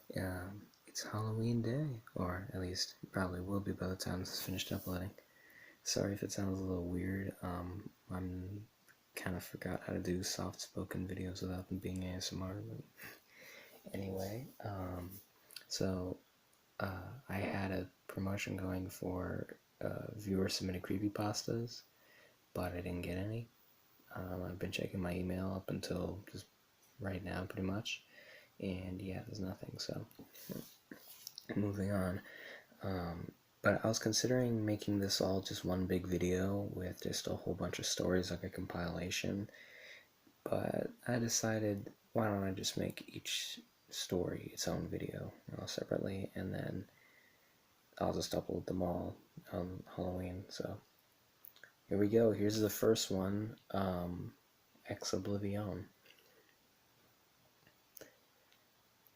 It's Halloween day, or at least it probably will be by the time this is finished uploading. Sorry if it sounds a little weird. I'm kind of forgot how to do soft-spoken videos without them being ASMR. But anyway, so I had a promotion going for viewer-submitted creepypastas, but I didn't get any. I've been checking my email up until just right now, pretty much, and yeah, there's nothing. So moving on. But I was considering making this all just one big video with just a whole bunch of stories, like a compilation, but I decided, why don't I just make each story its own video, separately, and then I'll just upload them all on Halloween. So here we go. Here's the first one, Ex Oblivion.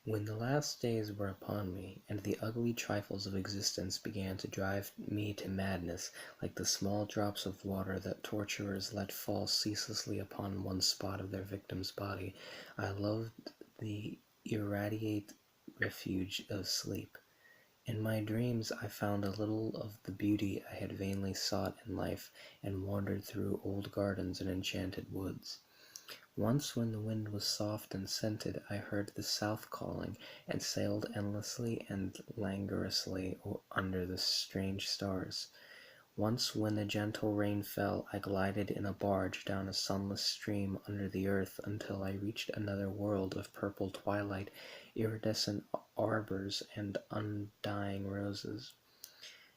When the last days were upon me, and the ugly trifles of existence began to drive me to madness, like the small drops of water that torturers let fall ceaselessly upon one spot of their victim's body, I loved the irradiate refuge of sleep. In my dreams I found a little of the beauty I had vainly sought in life, and wandered through old gardens and enchanted woods. Once when the wind was soft and scented, I heard the south calling, and sailed endlessly and languorously under the strange stars. Once when the gentle rain fell, I glided in a barge down a sunless stream under the earth until I reached another world of purple twilight, iridescent arbors, and undying roses.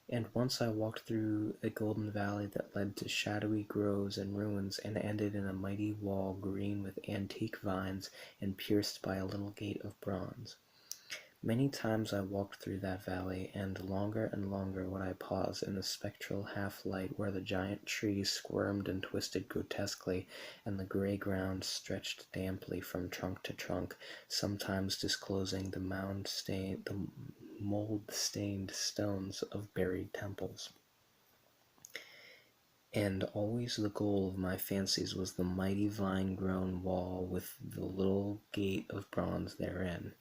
And once I walked through a golden valley that led to shadowy groves and ruins, and ended in a mighty wall green with antique vines and pierced by a little gate of bronze. Many times I walked through that valley, and longer would I pause in the spectral half-light where the giant trees squirmed and twisted grotesquely, and the gray ground stretched damply from trunk to trunk, sometimes disclosing the mold-stained stones of buried temples. And always the goal of my fancies was the mighty vine-grown wall with the little gate of bronze therein.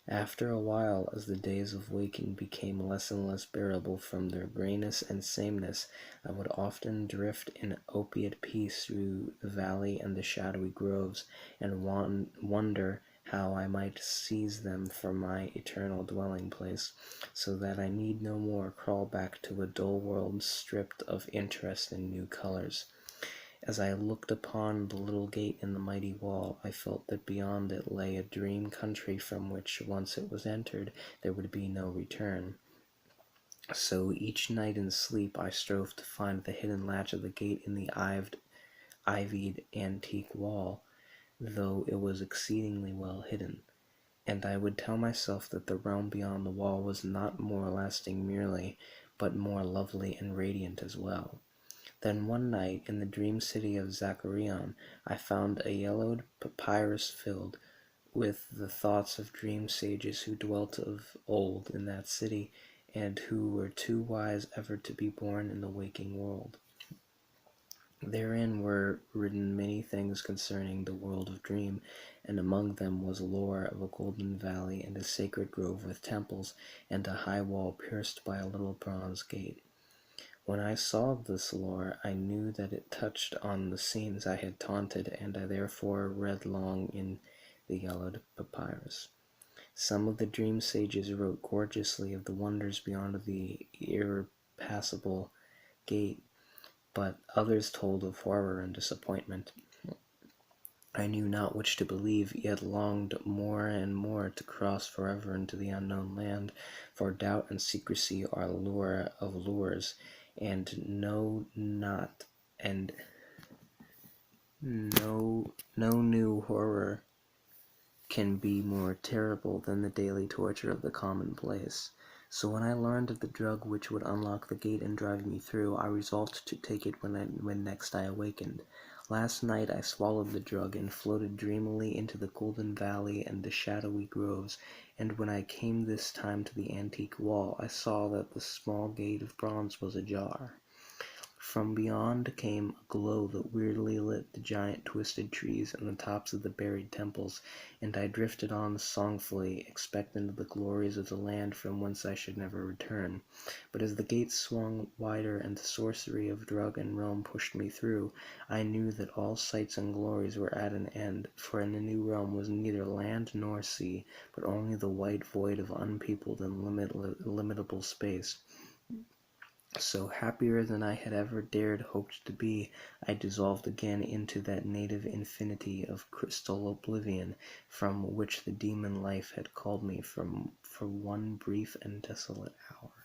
After a while, as the days of waking became less and less bearable from their grayness and sameness, I would often drift in opiate peace through the valley and the shadowy groves, and wonder how I might seize them for my eternal dwelling place, so that I need no more crawl back to a dull world stripped of interest in new colors. As I looked upon the little gate in the mighty wall, I felt that beyond it lay a dream country from which, once it was entered, there would be no return. So each night in sleep I strove to find the hidden latch of the gate in the ivied antique wall, though it was exceedingly well hidden. And I would tell myself that the realm beyond the wall was not more lasting merely, but more lovely and radiant as well. Then one night, in the dream city of Zacharion, I found a yellowed papyrus filled with the thoughts of dream sages who dwelt of old in that city, and who were too wise ever to be born in the waking world. Therein were written many things concerning the world of dream, and among them was lore of a golden valley and a sacred grove with temples, and a high wall pierced by a little bronze gate. When I saw this lore, I knew that it touched on the scenes I had taunted, and I therefore read long in the yellowed papyrus. Some of the dream sages wrote gorgeously of the wonders beyond the irrepassable gate, but others told of horror and disappointment. I knew not which to believe, yet longed more and more to cross forever into the unknown land, for doubt and secrecy are lure of lures, and no new horror can be more terrible than the daily torture of the commonplace. So when I learned of the drug which would unlock the gate and drive me through, I resolved to take it when next I awakened. Last night I swallowed the drug and floated dreamily into the golden valley and the shadowy groves, and when I came this time to the antique wall, I saw that the small gate of bronze was ajar. From beyond came a glow that weirdly lit the giant twisted trees and the tops of the buried temples, and I drifted on songfully, expectant of the glories of the land from whence I should never return. But as the gates swung wider and the sorcery of drug and realm pushed me through, I knew that all sights and glories were at an end, for in the new realm was neither land nor sea, but only the white void of unpeopled and illimitable space. So, happier than I had ever dared hoped to be, I dissolved again into that native infinity of crystal oblivion from which the demon life had called me for one brief and desolate hour.